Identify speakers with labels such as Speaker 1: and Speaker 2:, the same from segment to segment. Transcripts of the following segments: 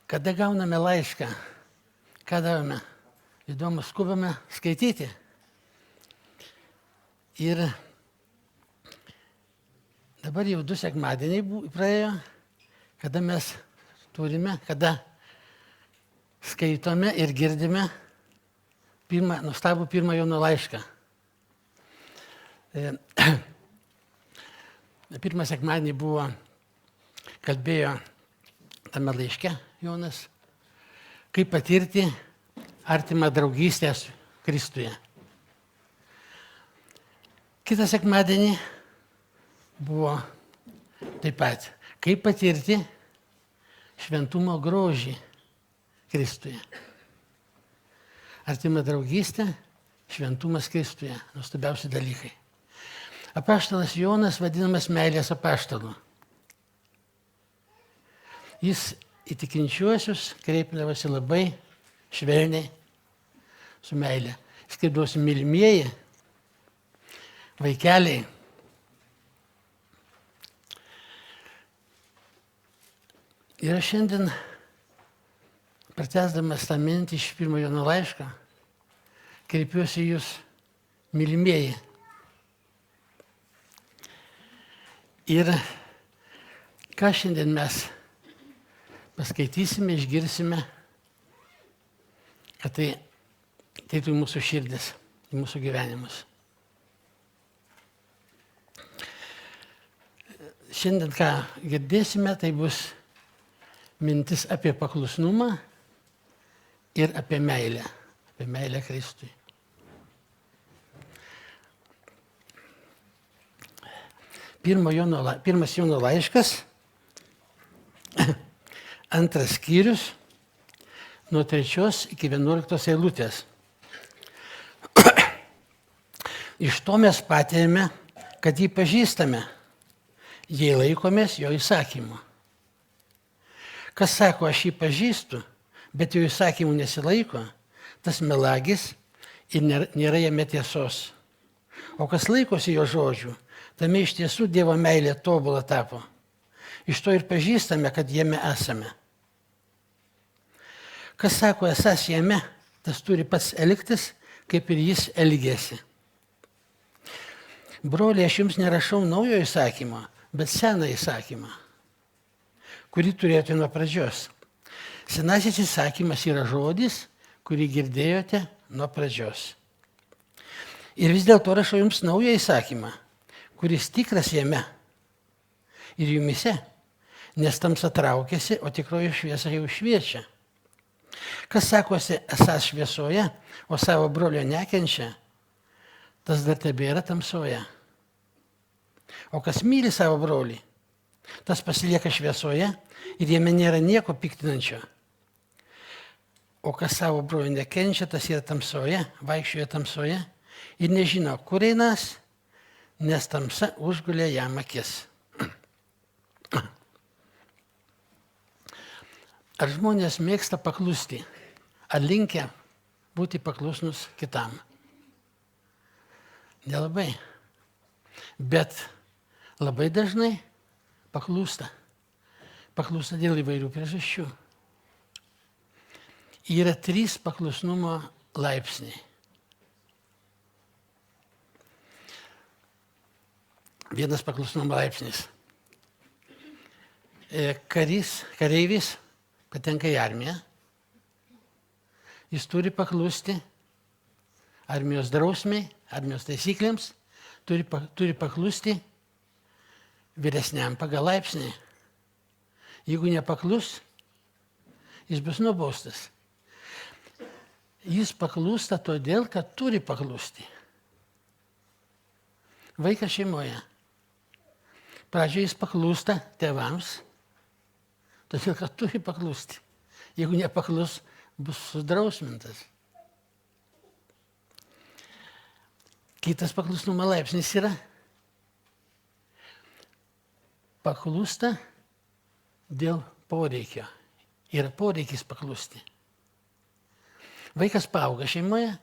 Speaker 1: Kada gauname laišką, ką darome? Įdomu, skubame skaityti. Ir dabar jau 2 sekmadieniai praėjo, kada mes turime, kada skaitome ir girdime nuostabų pirmą Jono laišką. Pirmą sekmadienį kalbėjo tame laiške Jonas, kaip patirti artimą draugystę su Kristuje. Kitą sekmadienį buvo taip pat, kaip patirti šventumo grožį Kristuje. Artima draugystė, šventumas Kristuje, nuostabiausi dalykai. Apaštalas Jonas vadinamas meilės apaštalu. Jis į tikinčiuosius kreipdavosi labai švelniai, su meile. Jis kreipdavosi: mylimieji, vaikeliai. Ir aš šiandien, pratęsdamas tą mintį iš 1 Jono laiško, kreipiuosi į jūs, mylimieji. Ir ką šiandien mes paskaitysime, išgirsime, kad tai į mūsų širdis, į mūsų gyvenimus. Šiandien, ką girdėsime, tai bus mintis apie paklusnumą ir apie meilę Kristui. Pirmas Jono laiškas, 2 skyrius, nuo 3 iki 11 eilutės. Iš to mes patiriame, kad jį pažįstame, jei laikomės jo įsakymų. Kas sako, aš jį pažįstu, bet jo įsakymų nesilaiko, tas melagis ir nėra jame tiesos. O kas laikosi jo žodžių, tame iš tiesų Dievo meilė tobula tapo. Iš to ir pažįstame, kad jame esame. Kas sako, esas jame, tas turi pats elgtis, kaip ir jis elgėsi. Broliai, aš jums nerašau naujo įsakymo, bet seną įsakymą, kurį turėjote nuo pradžios. Senasis įsakymas yra žodis, kurį girdėjote nuo pradžios. Ir vis dėlto rašau jums naują įsakymą, kuris tikras jame ir jumise, nes tamsa traukiasi, o tikroji šviesa jau šviečia. Kas sakosi esąs šviesoje, o savo brolio nekenčia, tas dar tebėra tamsoje. O kas myli savo brolį, tas pasilieka šviesoje ir jame nėra nieko piktinančio. O kas savo brolio nekenčia, tas yra tamsoje, vaikščioja tamsoje ir nežino, kur einas, nes tamsa užgulė jam akis. Ar žmonės mėgsta paklusti? Ar linkę būti paklusnus kitam? Nelabai. Bet labai dažnai paklūsta. Paklūsta dėl įvairių priežasčių. Yra 3 paklusnumo laipsniai. Vienas paklusnumo laipsnis. Kareivis patenka į armiją. Jis turi paklusti armijos drausmei, armijos taisyklėms, turi paklusti vyresniam pagal laipsnį. Jeigu nepaklus, jis bus nubaustas. Jis paklūsta todėl, kad turi paklusti. Vaikas šeimoje. Pradžioje jis paklūsta tėvams, todėl, kad turi paklusti. Jeigu nepaklus, bus sudrausmintas. Kitas paklusnumo laipsnis yra paklūsta dėl poreikio. Yra poreikis paklusti. Vaikas paauga šeimoje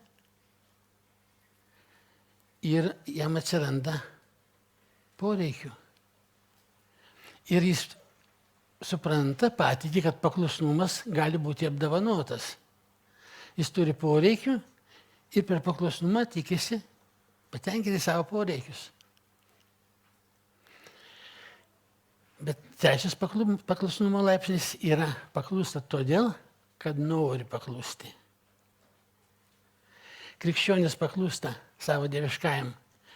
Speaker 1: ir jam atsiranda poreikių. Ir jis supranta, patiki, kad paklusnumas gali būti apdovanotas. Jis turi poreikių ir per paklusnumą tikisi patenkinti savo poreikius. Bet trečias paklusnumo laipsnis yra paklūsta todėl, kad nori paklusti. Krikščionis paklūsta savo dieviškajam,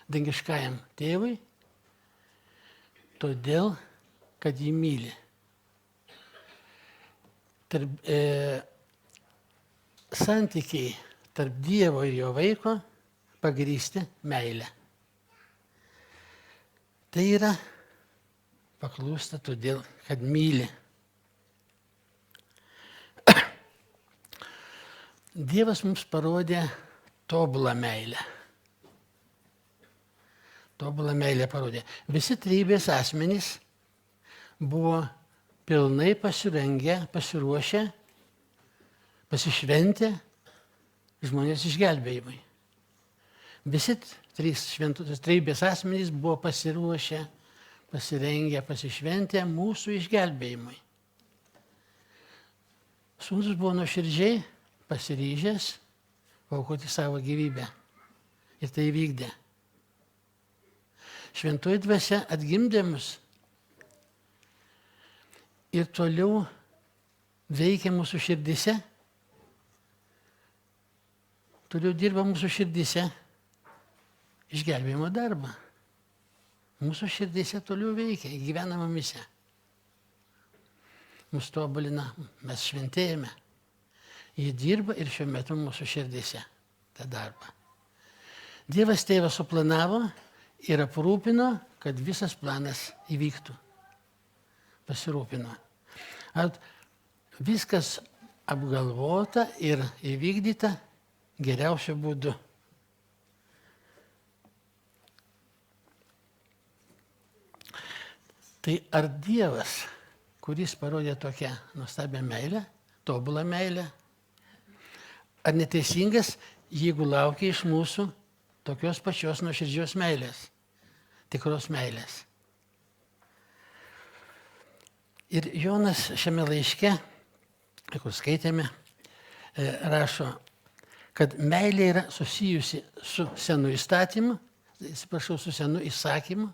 Speaker 1: dangiškajam tėvui, todėl, kad jį myli. Santykiai tarp Dievo ir jo vaiko pagrįsti meilę. Tai yra paklūsta todėl, kad myli. Dievas mums parodė tobulą meilę. Tobulą meilę parodė. Visi trejybės asmenys buvo pilnai pasirengę, pasiruošę, pasišventę žmonės išgelbėjimui. Visi trys trejybės asmenys buvo pasiruošę, pasirengę, pasišventę mūsų išgelbėjimui. Sūnus buvo nuoširdžiai pasiryžęs paaukoti savo gyvybę ir tai vykdė. Šventoji dvasia atgimdė mus ir toliau veikia mūsų širdyse, toliau dirba mūsų širdyse išgelbėjimo darbą. Mūsų širdyse toliau veikia, gyvena mumise. Mūsų tobulina, mes šventėjame. Jie dirba ir šiuo metu mūsų širdyse tą darbą. Dievas tėvas suplanavo ir aprūpino, kad visas planas įvyktų. Pasirūpino. Viskas apgalvota ir įvykdyta geriausiu būdu. Tai ar Dievas, kuris parodė tokią nuostabią meilę, tobulą meilę, ar neteisingas, jeigu laukia iš mūsų tokios pačios nuoširdžios meilės, tikros meilės? Ir Jonas šiame laiške, kur skaitėme, rašo, kad meilė yra susijusi su senu įstatymu, su senu įsakymu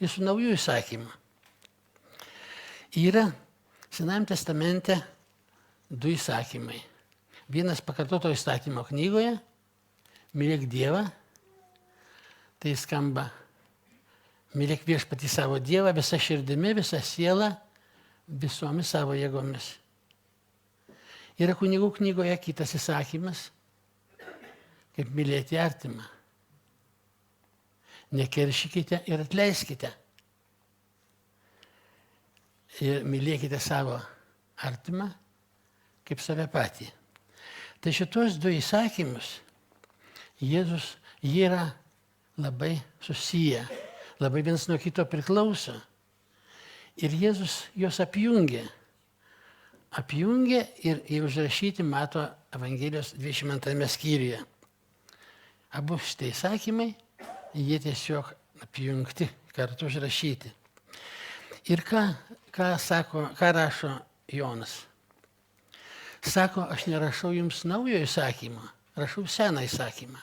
Speaker 1: ir su nauju įsakymu. Yra Senajame testamente du įsakymai. Vienas pakartoto įstatymo knygoje, mylėk Dievą, tai skamba, mylėk viešpatį savo Dievą visą širdimi, visą sielą, visomis savo jėgomis. Yra kunigų knygoje kitas įsakymas, kaip mylėti artimą. Nekeršykite ir atleiskite. Ir mylėkite savo artimą kaip save patį. Tai šitos du įsakymus Jėzus, jie yra labai susiję, labai vienas nuo kito priklauso. Ir Jėzus juos apjungė. Apjungė ir užrašyti Mato Evangelijos 22 skyriuje. Abu šitie įsakymai, jie tiesiog apjungti, kartu užrašyti. Ir ką rašo Jonas? Sako, aš nerašau jums naujo įsakymą, rašau seną įsakymą.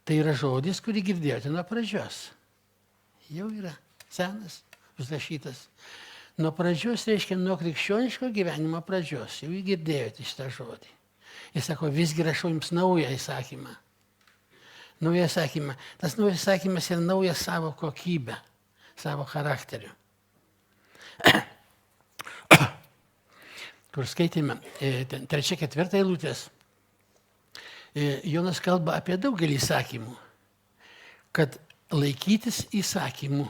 Speaker 1: Tai yra žodis, kurį girdėjote nuo pradžios. Jau yra senas, užrašytas. Nuo pradžios reiškia nuo krikščioniško gyvenimo pradžios. Jau girdėjote šitą žodį. Jis sako, visgi rašau jums naują įsakymą. Naują įsakymą. Tas naujas įsakymas yra nauja savo kokybę, savo charakteriu. Kur skaitėme 3-4 eilutės, Jonas kalba apie daugelį įsakymų, kad laikytis įsakymų.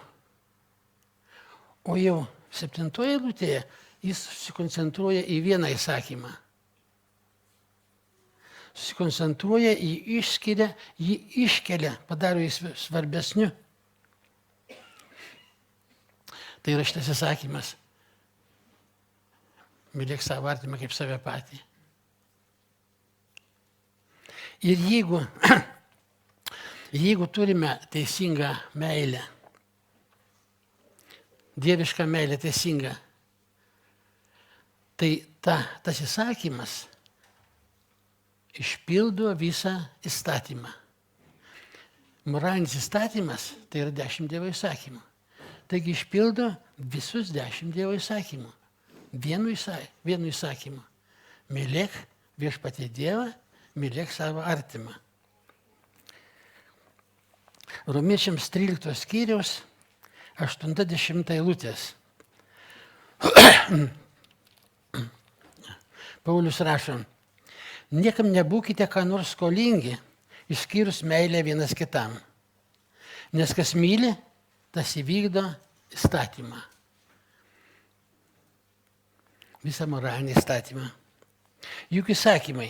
Speaker 1: O jau 7 eilutėje jis susikoncentruoja į vieną įsakymą. Susikoncentruoja, jį iškelia, padaro jį svarbesniu. Tai yra šitas įsakymas. Mylėk savo artimą kaip save patį. Ir jeigu turime teisingą meilę, dieviška meilė teisinga. Tai tas įsakymas išpildo visą įstatymą. Moralinis įstatymas tai yra 10 Dievo įsakymų. Taigi išpildo visus 10 Dievo įsakymų. Vienu įsakymu. Mylėk viešpatie Dievą, mylėk savo artimą. Romiečiams 13 skyriaus 80 eilutės. Paulius rašo, niekam nebūkite ką nors skolingi, išskyrus meilę vienas kitam. Nes kas myli, tas įvykdo įstatymą. Visą moralinį įstatymą. Juk įsakymai,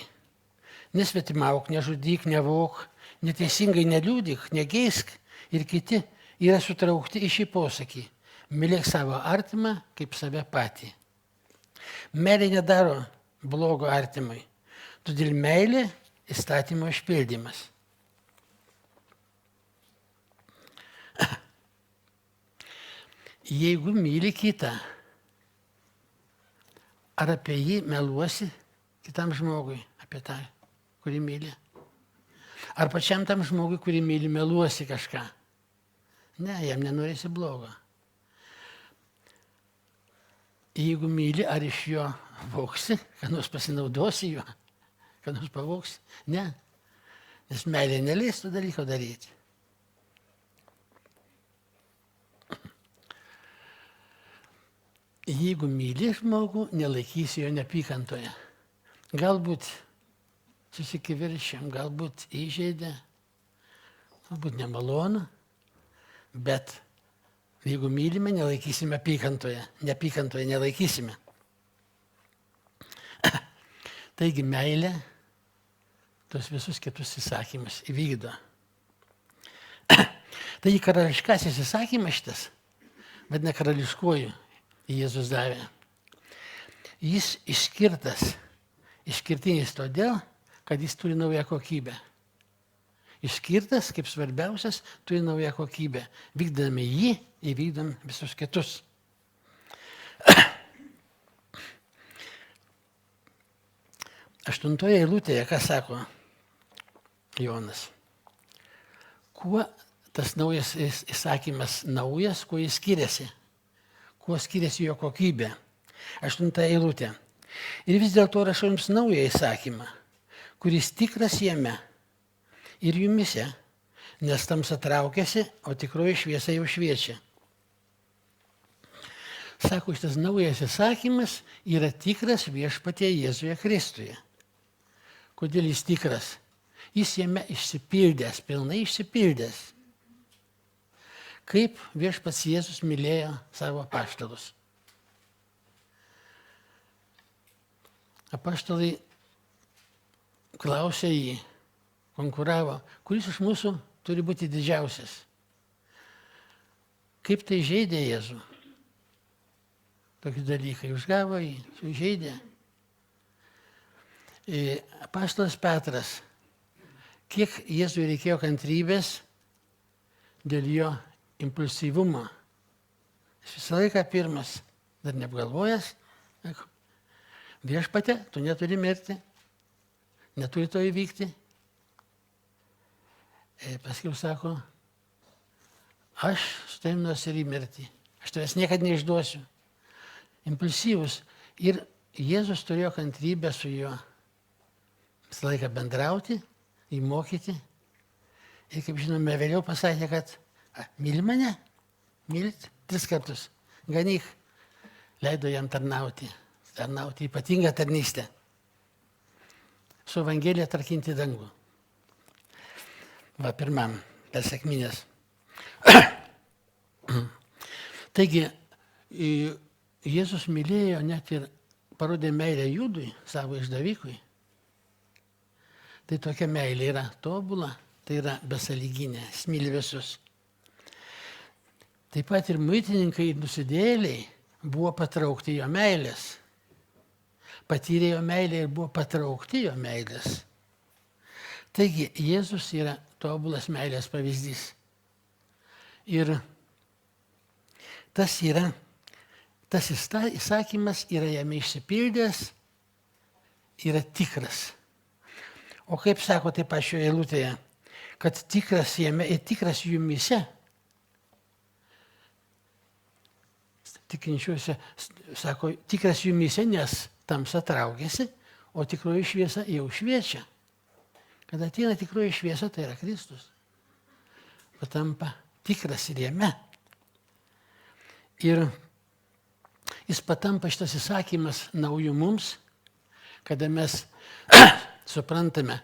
Speaker 1: nesvetimauk, nežudyk, nevok, neteisingai neliūdik, negeisk ir kiti yra sutraukti į šį posakį. Mylėk savo artimą kaip save patį. Meilė nedaro blogo artimai. Todėl meilė įstatymo išpildymas. Jeigu myli kitą, ar apie jį meluosi kitam žmogui, apie tą, kurį myli? Ar pačiam tam žmogui, kurį myli, meluosi kažką? Ne, jam nenorėsi blogo. Jeigu myli, ar iš jo vogsi, kad nors pasinaudosi juo, kad nors pavogsi? Ne, nes meilė neleis to dalyko daryti. Jeigu myli žmogų, nelaikysi jo neapykantoje. Galbūt susikivirčiam, galbūt įžeidė, galbūt nemalonu, bet jeigu mylime, nelaikysime apykantoje. Neapykantoje nelaikysime. Taigi meilė tos visus kitus įsakymus įvykdo. Taigi karališkasis įsakymas šitas, vadina karališkuoju, Jėzus davė. Jis išskirtinis todėl, kad jis turi naują kokybę. Išskirtas, kaip svarbiausias, turi naują kokybę. Vykdami jį, įvykdom visus kitus. Aštuntoje eilutėje, ką sako Jonas? Kuo tas naujas įsakymas naujas, kuo jis skiriasi? Kuo skiriasi jo kokybė? 8 eilutė. Ir vis dėlto rašau jums naują įsakymą, kuris tikras jame ir jumise, nes tamsa traukiasi, o tikroji šviesa jau šviečia. Sako, šitas naujas įsakymas yra tikras viešpatie Jėzuje Kristuje. Kodėl jis tikras? Jis jame išsipildęs, pilnai išsipildęs. Kaip viešpats Jėzus mylėjo savo apaštalus. Apaštalai klausė jį, konkuravo, kuris iš mūsų turi būti didžiausias. Kaip tai žeidė Jėzų? Tokie dalykai užgavo jį, sužeidė. Apaštalas Petras, kiek Jėzui reikėjo kantrybės dėl jo impulsyvumo. Jis visą laiką pirmas, dar neapgalvojęs, viešpatie, tu neturi mirti, neturi to įvykti. Paskiau sako, aš su tavim nors ir į mirtį, aš tavęs niekad neišduosiu. Impulsyvus. Ir Jėzus turėjo kantrybę su juo visą laiką bendrauti, įmokyti. Ir kaip žinome, vėliau pasakė, kad myli mane, mylit 3 kartus, ganyk, leido jam tarnauti ypatingą tarnystę, su Evangelija tarkinti dangų. Va, pirmam, per sekminės. Taigi, Jėzus mylėjo net ir parodė meilę Judui, savo išdavikui. Tai tokia meilė yra tobula, tai yra besąlyginė, jis myli visus. Taip pat ir muitininkai ir nusidėjėliai buvo patraukti jo meilės. Patyrė jo meilę ir buvo patraukti jo meilės. Taigi Jėzus yra tobulas meilės pavyzdys. Ir tas įsakymas yra jame išsipildęs, yra tikras. O kaip sako taip pačioje eilutėje, kad tikras jame ir tikras jumise, tikinčiuose, sako, tikras jumise, nes tamsa traukiasi, o tikroji šviesa jau šviečia. Kada ateina tikroji šviesa, tai yra Kristus. Patampa tikras ir jame. Ir jis patampa šitas įsakymas naujų mums, kada mes suprantame,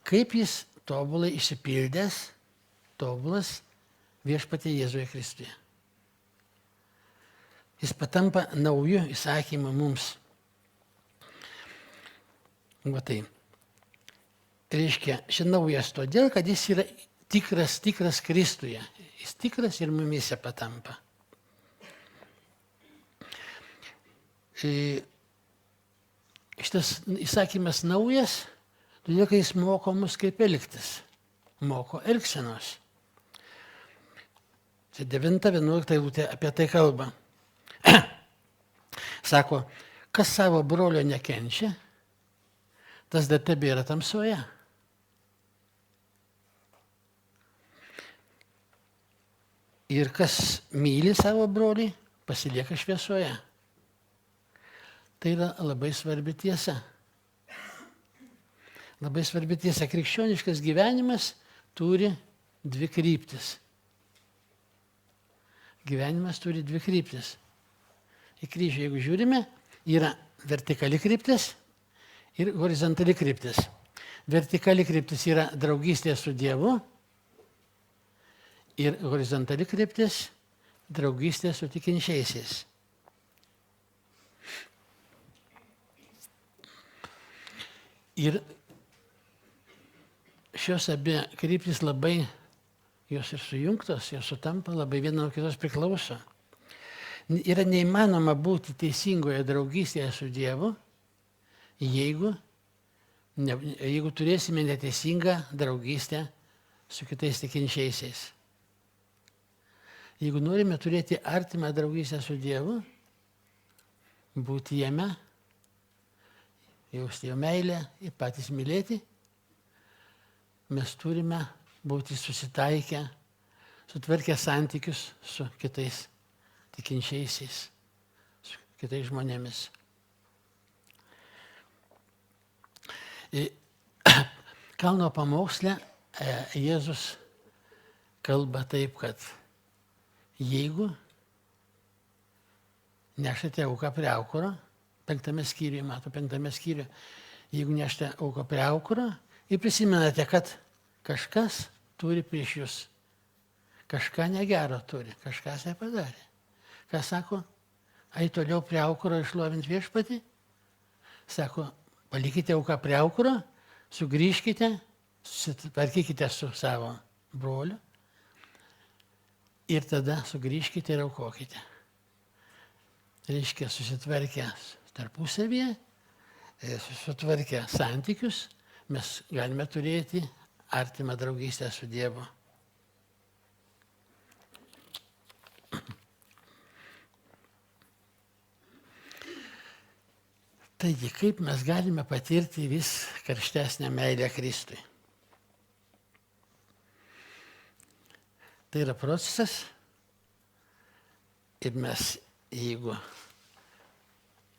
Speaker 1: kaip jis tobulai išsipildęs, tobulas viešpatie Jėzuje Kristuje. Jis patampa naujų įsakymų mums. Va tai. Reiškia, šis naujas todėl, kad jis yra tikras Kristuje. Jis tikras ir mumise patampa. Šitas įsakymas naujas, todėl, kad jis moko mus kaip elgtis. Moko elgsenos. 9-11 eilutė apie tai kalba. Sako, kas savo brolio nekenčia, tas dar tebėra tamsoje. Ir kas myli savo brolį, pasilieka šviesoje. Tai yra labai svarbi tiesa. Labai svarbi tiesa. Krikščioniškas gyvenimas turi dvi kryptis. Gyvenimas turi dvi kryptis. Į kryžių, jeigu žiūrime, yra vertikali kryptis ir horizontali kryptis. Vertikali kryptis yra draugystė su Dievu ir horizontali kryptis draugystė su tikinčiaisiais. Ir šios abi kryptis labai, jos ir sujungtos, jos sutampa, labai viena nuo kitos priklauso. Yra neįmanoma būti teisingoje draugystėje su Dievu, jeigu turėsime neteisingą draugystę su kitais tikinčiaisiais. Jeigu norime turėti artimą draugystę su Dievu, būti jame, jausti jo meilę ir patys mylėti, mes turime būti susitaikę, sutvarkę santykius su kitais tikinčiaisiais, su kitais žmonėmis. Kalno pamoksle Jėzus kalba taip, kad jeigu nešate auką prie aukuro, 5 skyriuje, jeigu nešate auką prie aukuro ir prisimenate, kad kažkas turi prieš jūs, kažką negero turi, kažkas nepadarė. Ką sako? Ai toliau prie aukuro išlovint viešpatį? Sako, palikite auką prie aukuro, sugrįžkite, susitvarkykite su savo broliu ir tada sugrįžkite ir aukokite. Reiškia, susitvarkę tarpusavyje, susitvarkę santykius, mes galime turėti artimą draugystę su Dievu. Taigi, kaip mes galime patirti vis karštesnę meilę Kristui? Tai yra procesas ir mes, jeigu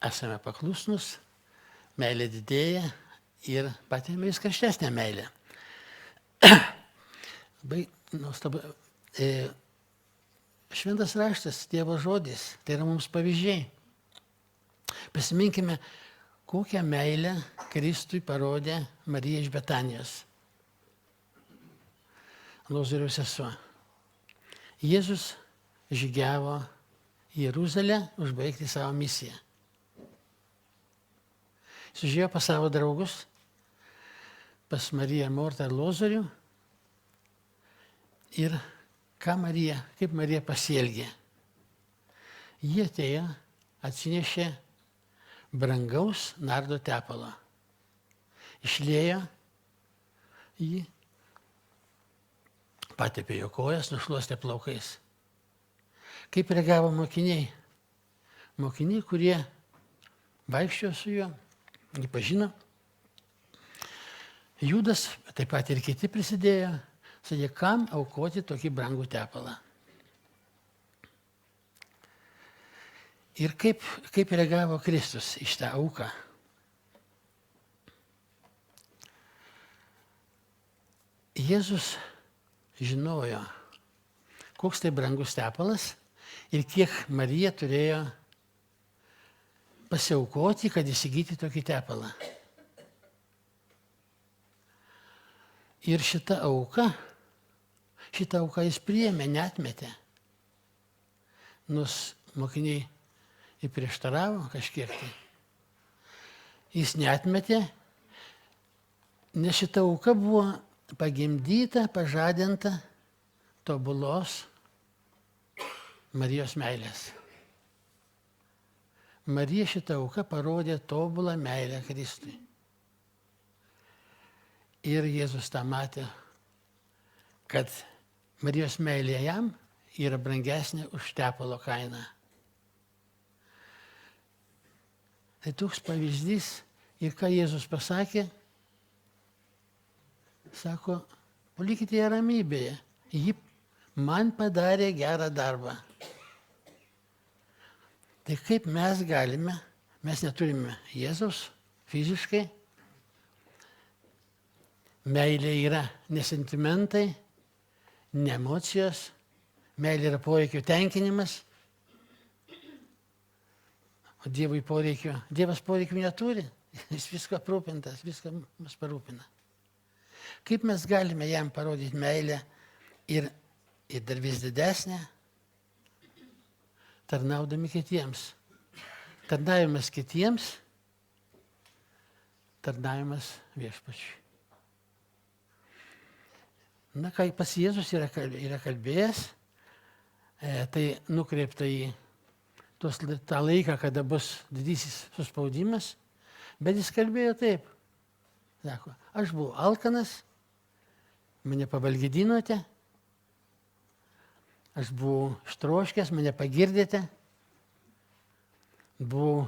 Speaker 1: esame paklusnus, meilė didėja ir patirime vis karštesnę meilę. Labai nuostabu. Šventas raštas, Dievo žodis, tai yra mums pavyzdžiai. Prisiminkime, kokią meilę Kristui parodė Marija iš Betanijos, Lozoriaus sesuo. Jėzus žygiavo į Jeruzalę užbaigti savo misiją. Sužėjo pas savo draugus, pas Mariją, Mortą ir Lozorių. Ir kaip Marija pasielgė. Jie atėjo, atsinešė brangaus nardo tepalo. Išliejo jį, patepė jo kojas, nušluostė plaukais. Kaip reagavo mokiniai? Mokiniai, kurie vaikščiojo su juo, jį pažino. Judas, taip pat ir kiti prisidėjo, sakė, kam aukoti tokį brangų tepalą. Ir kaip reagavo Kristus iš tą auką? Jėzus žinojo, koks tai brangus tepalas ir kiek Marija turėjo pasiaukoti, kad įsigyti tokį tepalą. Ir šitą auką jis priėmė, neatmetė. Nors mokiniai įprieštaravo kažkiek tai. Jis neatmetė, nes šita auka buvo pagimdyta, pažadinta tobulos Marijos meilės. Marija šitą auką parodė tobulą meilę Kristui. Ir Jėzus tą matė, kad Marijos meilė jam yra brangesnė už tepalo kainą. Tai toks pavyzdys. Ir ką Jėzus pasakė? Sako, palikite ją ramybėje. Ji man padarė gerą darbą. Tai kaip mes galime, mes neturime Jėzaus fiziškai. Meilė yra ne sentimentai, ne emocijos. Meilė yra poreikių tenkinimas. O Dievas poreikių neturi. Jis viską aprūpintas, viską mus parūpina. Kaip mes galime jam parodyti meilę ir dar vis didesnę, tarnaudami kitiems. Tarnavimas kitiems, tarnavimas Viešpačiui. Na, kai pas Jėzus yra kalbėjęs, tai nukreipta į tą laiką, kada bus didysis suspaudimas, bet jis kalbėjo taip. Sako, aš buvau alkanas, mane pavalgydinote, aš buvau ištroškęs, mane pagirdėte, buvau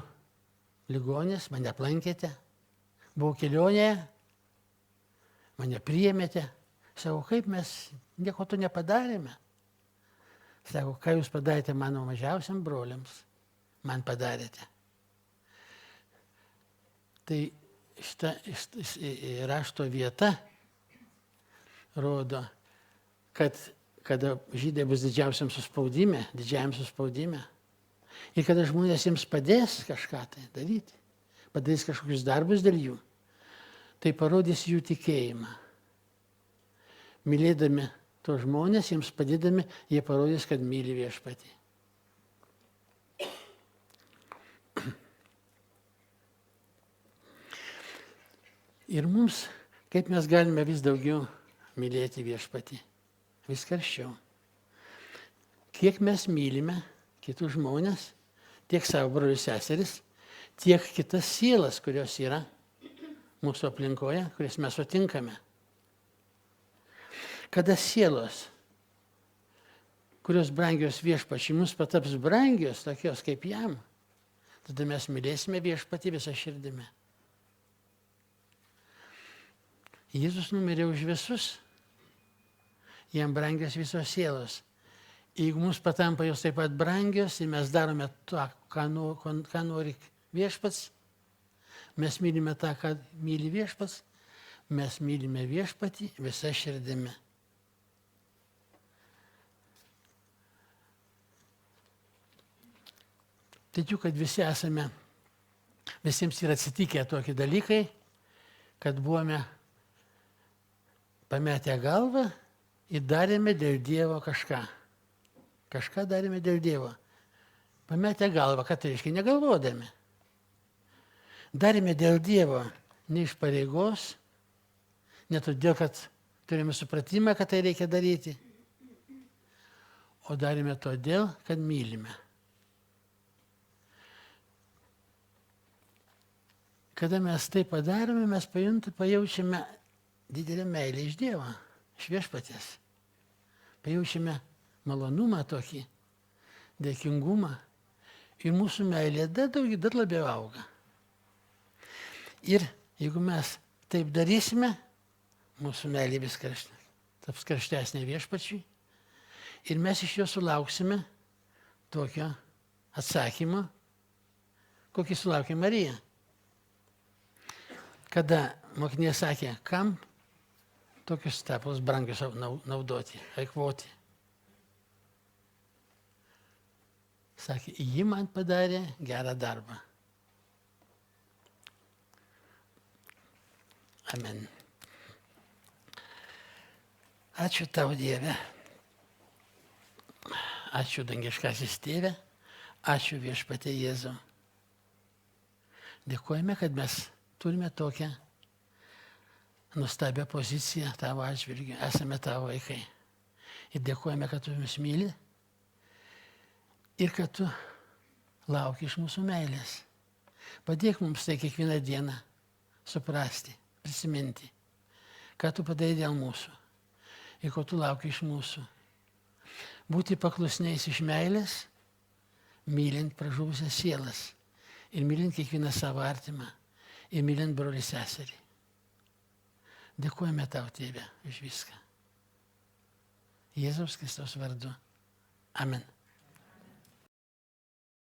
Speaker 1: ligonis, mane aplankėte, buvau kelionėje, mane priėmėte. Sako, kaip mes nieko to nepadarėme. Sako, ką jūs padarėte mano mažiausiam broliams, man padarėte. Tai šita rašto vieta rodo, kad kada žydai bus didžiajam suspaudime, ir kada žmonės jiems padės kažką tai daryti, padarys kažkokius darbus dėl jų, tai parodys jų tikėjimą. Mylėdami tos žmonės, jiems padėdami, jie parodys, kad myli Viešpatį. Ir mums, kaip mes galime vis daugiau mylėti Viešpatį, vis karščiau. Kiek mes mylime kitus žmonės, tiek savo brolius seseris, tiek kitas sielas, kurios yra mūsų aplinkoje, kurias mes sutinkame. Kada sielos, kurios brangios Viešpačiui, mums pataps brangios, tokios kaip jam, tada mes mylėsime Viešpatį visą širdimi. Jėzus numirė už visus, jam brangios visos sielos. Jeigu mums patampa jos taip pat brangios ir mes darome tą, ką nori Viešpats, mes mylime tą, ką myli Viešpats, mes mylime Viešpatį visą širdimi. Tikiu, kad visiems yra atsitikę tokie dalykai, kad buvome pametę galvą ir darėme dėl Dievo kažką. Kažką darėme dėl Dievo. Pametę galvą, ką tai reiškia, negalvodami. Darėme dėl Dievo ne iš pareigos, ne todėl, kad turime supratimą, kad tai reikia daryti, o darėme todėl, kad mylime. Kada mes tai padarome, mes pajaučiame didelę meilę iš Dievo, iš Viešpaties. Pajaučiame malonumą tokį. dėkingumą ir mūsų meilė dar labiau auga. Ir jeigu mes taip darysime, mūsų meilė vis taps karštesnė viešpačiui ir mes iš jo sulauksime tokio atsakymo, kokį sulaukė Marija. Kada mokinė sakė, kam tokius tepalus brangius naudoti, eikvoti. Sakė, ji man padarė gerą darbą. Amen. Ačiū tau, Dieve. Ačiū dangiškasis Tėve. Ačiū viešpatie Jėzau. Dėkojame, kad mes turime tokią nuostabią poziciją tavo atžvilgiu. Esame tavo vaikai. Ir dėkojame, kad tu mus myli ir kad tu lauki iš mūsų meilės. Padėk mums tai kiekvieną dieną suprasti, prisiminti, ką tu padarai dėl mūsų ir ko tu lauki iš mūsų. Būti paklusniais iš meilės, mylint pražuvusias sielas ir mylint kiekvieną savo artimą ir mylint brolį seserį. Dėkojame tau, Tėve, už viską. Jėzaus Kristaus vardu. Amen.